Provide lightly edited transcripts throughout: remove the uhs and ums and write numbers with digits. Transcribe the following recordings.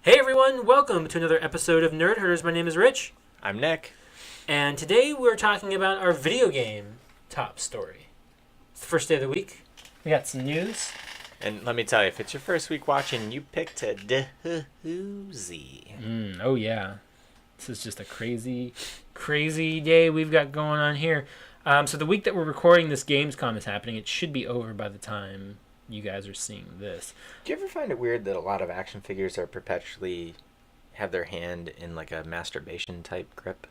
Hey everyone, welcome to another episode of Nerd Herders. My name is Rich, I'm Nick. and today we're talking about our video game top story. It's the first day of the week. We got some news. And let me tell you, if it's your first week watching, you picked a doozy. Oh yeah, this is just a crazy day we've got going on here. So the week that we're recording this Gamescom is happening. It should be over by the time you guys are seeing this. Do you ever find it weird that a lot of action figures are perpetually have their hand in like a masturbation type grip?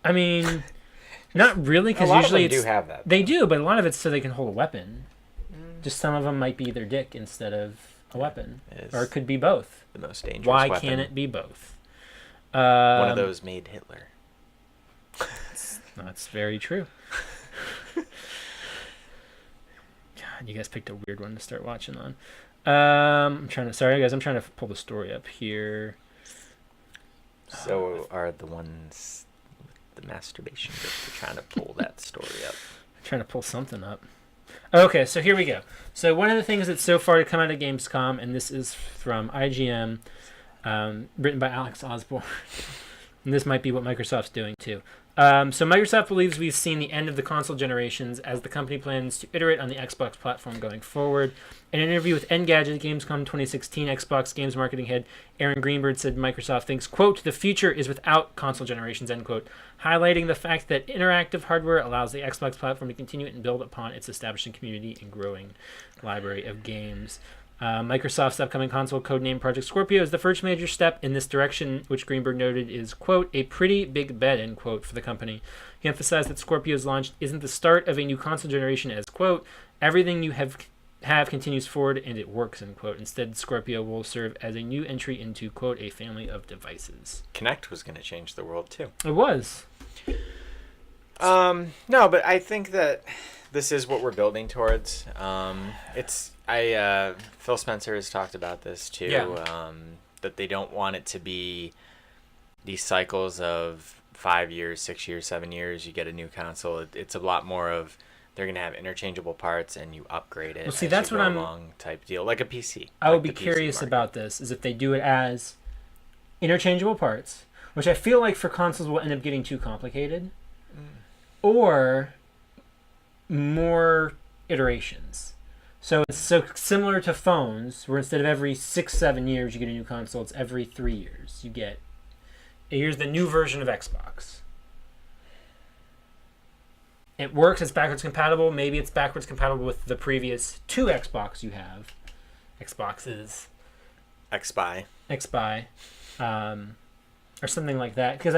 I mean, not really, because A lot usually of them do have that. They do, but a lot of it's so they can hold a weapon. Just some of them might be their dick instead of a weapon, or it could be both. The most dangerous Why weapon. can't it be both? One of those made Hitler. That's very true. God, you guys picked a weird one to start watching on. I'm trying to pull the story up here. So are the ones with the masturbation grip. They're trying to pull that story up. I'm trying to pull something up. Okay, so here we go. So one of the things that's so far to come out of Gamescom, and this is from IGN, written by Alex Osborne, and this might be what Microsoft's doing too. So Microsoft believes we've seen the end of the console generations as the company plans to iterate on the Xbox platform going forward. In an interview with Engadget at Gamescom 2016, Xbox Games marketing head Aaron Greenberg said Microsoft thinks, quote, the future is without console generations, end quote, highlighting the fact that interactive hardware allows the Xbox platform to continue and build upon its establishing community and growing library of games. Microsoft's upcoming console, codenamed Project Scorpio, is the first major step in this direction, which Greenberg noted is, quote, a pretty big bet, end quote, for the company. He emphasized that Scorpio's launch isn't the start of a new console generation as, quote, everything you have continues forward and it works, end quote. Instead, Scorpio will serve as a new entry into, quote, a family of devices. Kinect was going to change the world too. It was. No, but I think that this is what we're building towards. Phil Spencer has talked about this too. Yeah. That they don't want it to be these cycles of 5 years, 6 years, 7 years. You get a new console. It's a lot more of they're gonna have interchangeable parts and you upgrade it. Well, see, as that's you what go I'm along type deal, like a PC. I would be curious about this, is if they do it as interchangeable parts, which I feel like for consoles will end up getting too complicated, or more iterations. So it's so similar to phones, where instead of every 6-7 years you get a new console, it's every 3 years you get. Here's the new version of Xbox. It works. It's backwards compatible. Maybe it's backwards compatible with the previous 2 Xbox you have. Xboxes. XBuy. Or something like that. Because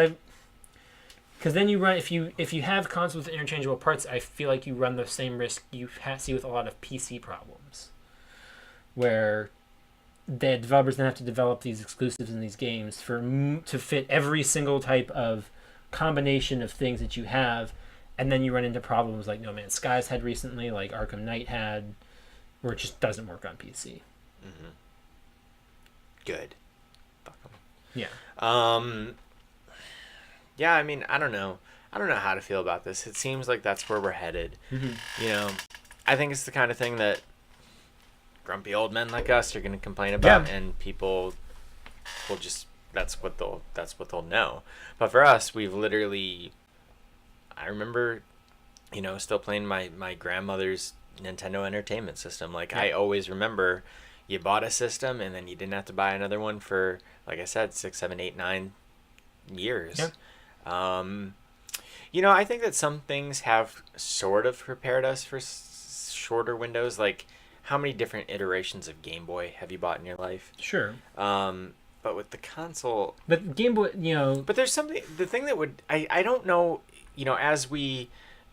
then you run, if you have consoles with interchangeable parts, I feel like you run the same risk you see with a lot of PC problems, where the developers then have to develop these exclusives in these games to fit every single type of combination of things that you have, and then you run into problems like No Man's Skies had recently, like Arkham Knight had, where it just doesn't work on PC. Mm-hmm. Good. Fuck 'em. Yeah. Yeah, I mean, I don't know how to feel about this. It seems like that's where we're headed. Mm-hmm. You know, I think it's the kind of thing that grumpy old men like us are going to complain about, and people will just that's what they'll know. But for us, we've literally, I remember, still playing my grandmother's Nintendo Entertainment System. Like, I always remember, you bought a system and then you didn't have to buy another one for, like I said, 6, 7, 8, 9 years. Yeah. I think that some things have sort of prepared us for shorter windows. Like, how many different iterations of Game Boy have you bought in your life? Sure. But with the console... But Game Boy, But there's something... The thing that would... I don't know, as we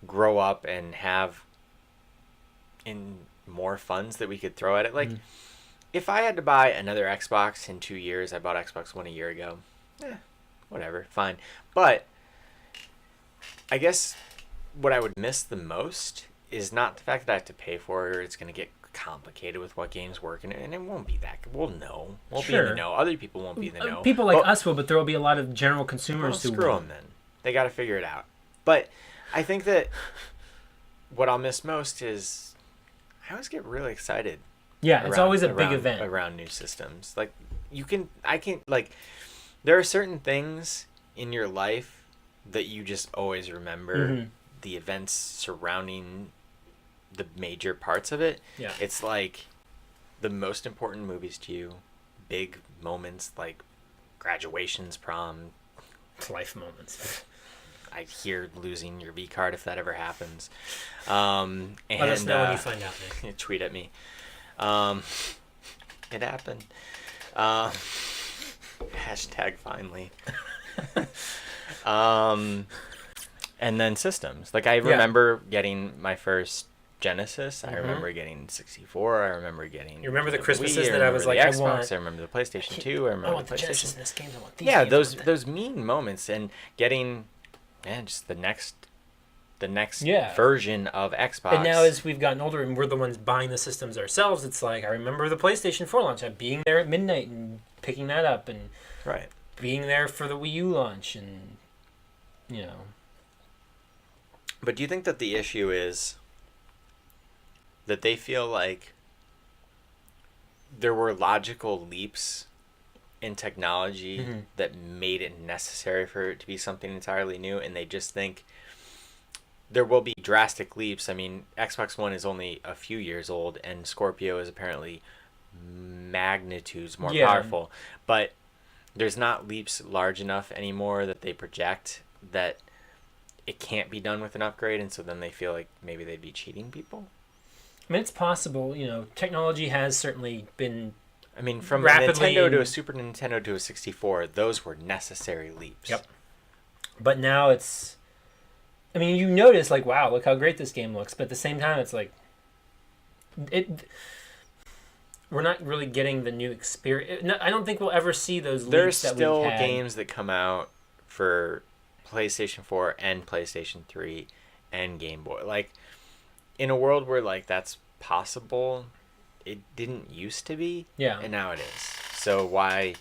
grow up and have more funds that we could throw at it, like, if I had to buy another Xbox in 2 years, I bought Xbox One a year ago, whatever, fine. But I guess what I would miss the most is not the fact that I have to pay for it or it's going to get complicated with what games work, and it won't be that. We'll know. We'll be in the know. Other people won't be in the know. People like us will, but there will be a lot of general consumers who screw them then. They got to figure it out. But I think that what I'll miss most is I always get really excited. Yeah, it's always a big event around new systems. Like, I can, like, there are certain things in your life that you just always remember, the events surrounding the major parts of it. Yeah. It's like the most important movies to you, big moments like graduations, prom. Life moments. I hear losing your V card if that ever happens. And, let us know when you find out, Nick. Tweet at me. It happened. Hashtag finally. And then systems. Like, I remember getting my first Genesis. I remember getting 64. I remember getting. You remember the Christmases Wii, that I was like, Xbox. I remember the PlayStation 2. I remember the PlayStation. Genesis in this game. I want these Yeah, games. those mean moments, and getting, just the next version of Xbox. And now as we've gotten older and we're the ones buying the systems ourselves, it's like, I remember the PlayStation 4 launch, being there at midnight and picking that up, and being there for the Wii U launch, and But do you think that the issue is that they feel like there were logical leaps in technology that made it necessary for it to be something entirely new, and they just think there will be drastic leaps? I mean, Xbox One is only a few years old, and Scorpio is apparently magnitudes more powerful, but there's not leaps large enough anymore that they project that it can't be done with an upgrade, and so then they feel like maybe they'd be cheating people. I mean, it's possible. Technology has certainly been. I mean, from a Nintendo to a Super Nintendo to a 64, those were necessary leaps. Yep. But now it's. I mean, you notice, like, wow, look how great this game looks, but at the same time, it's like. We're not really getting the new experience. No, I don't think we'll ever see those leaps. There's that still we've had. games that come out for PlayStation 4 and PlayStation 3 and Game Boy. Like, in a world where, like, that's possible, it didn't used to be. Yeah. And now it is. So why?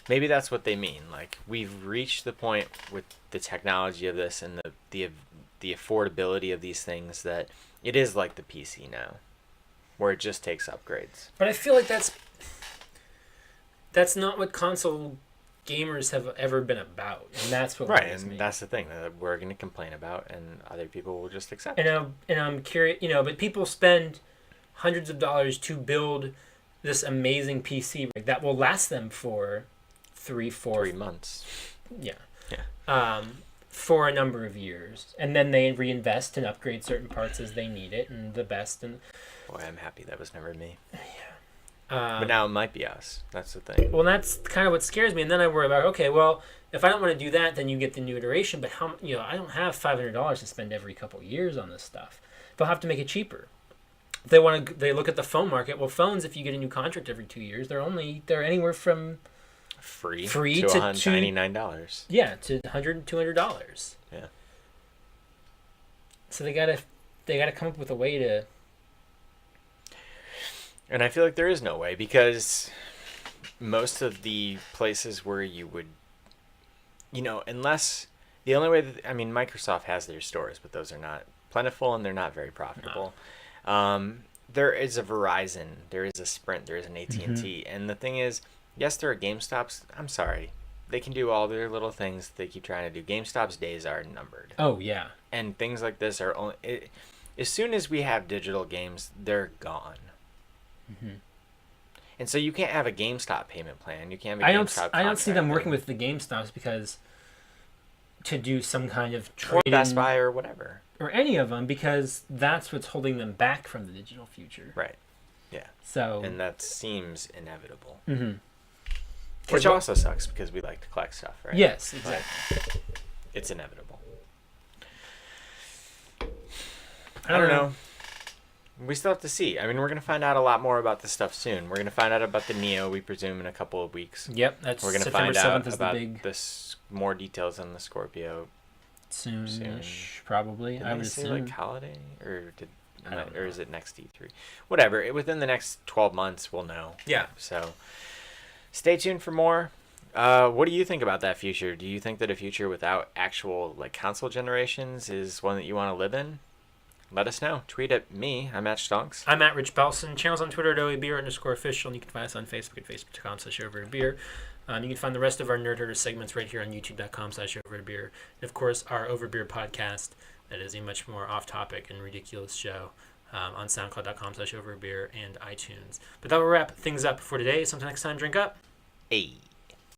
Maybe that's what they mean. Like, we've reached the point with the technology of this and the affordability of these things that it is like the PC now, where it just takes upgrades. But I feel like that's not what console gamers have ever been about, and that's what worries me. That's the thing that we're going to complain about, and other people will just accept. And I'm curious, but people spend hundreds of dollars to build this amazing PC rig that will last them for 3 months. Yeah. For a number of years, and then they reinvest and upgrade certain parts as they need it, and the best. And boy, I'm happy that was never me. Yeah. But now it might be us. That's the thing. Well, that's kind of what scares me, and then I worry about, okay, well, if I don't want to do that, then you get the new iteration. But how? I don't have $500 to spend every couple of years on this stuff. They'll have to make it cheaper. If they look at the phone market. Well, phones, if you get a new contract every 2 years, they're anywhere from free to $199. Yeah, to $100, $200. Yeah. So they gotta come up with a way to. And I feel like there is no way, because most of the places where you would, unless the only way that, I mean, Microsoft has their stores, but those are not plentiful and they're not very profitable. No. There is a Verizon, there is a Sprint, there is an AT&T, and the thing is, yes, there are GameStops. I'm sorry, they can do all their little things they keep trying to do. GameStop's days are numbered. Oh yeah. And things like this are only as soon as we have digital games, they're gone. And so you can't have a GameStop payment plan. You can't have a GameStop contract. I don't see them working with the GameStops because to do some kind of trade, or Best Buy or whatever, or any of them, because that's what's holding them back from the digital future. Right. Yeah. So. And that seems inevitable. Which also sucks because we like to collect stuff, right? Yes, exactly. But it's inevitable. I don't know. We still have to see. I mean, we're going to find out a lot more about this stuff soon. We're going to find out about the Neo, we presume, in a couple of weeks. Yep, that's we're going to September find 7th out about this, more details on the Scorpio soonish, probably. I would assume. Like holiday, or is it next E3? Whatever. Within the next 12 months, we'll know. Yeah. So, stay tuned for more. What do you think about that future? Do you think that a future without actual console generations is one that you want to live in? let us know. Tweet at me. I'm at Stonks. I'm at Rich Belson. Channels on Twitter at OABeer_official. And you can find us on Facebook at facebook.com/overbeer. You can find the rest of our Nerd Herder segments right here on youtube.com/overbeer. And of course, our Overbeer podcast, that is a much more off-topic and ridiculous show, on soundcloud.com/overbeer and iTunes. But that will wrap things up for today. So until next time, drink up. Hey.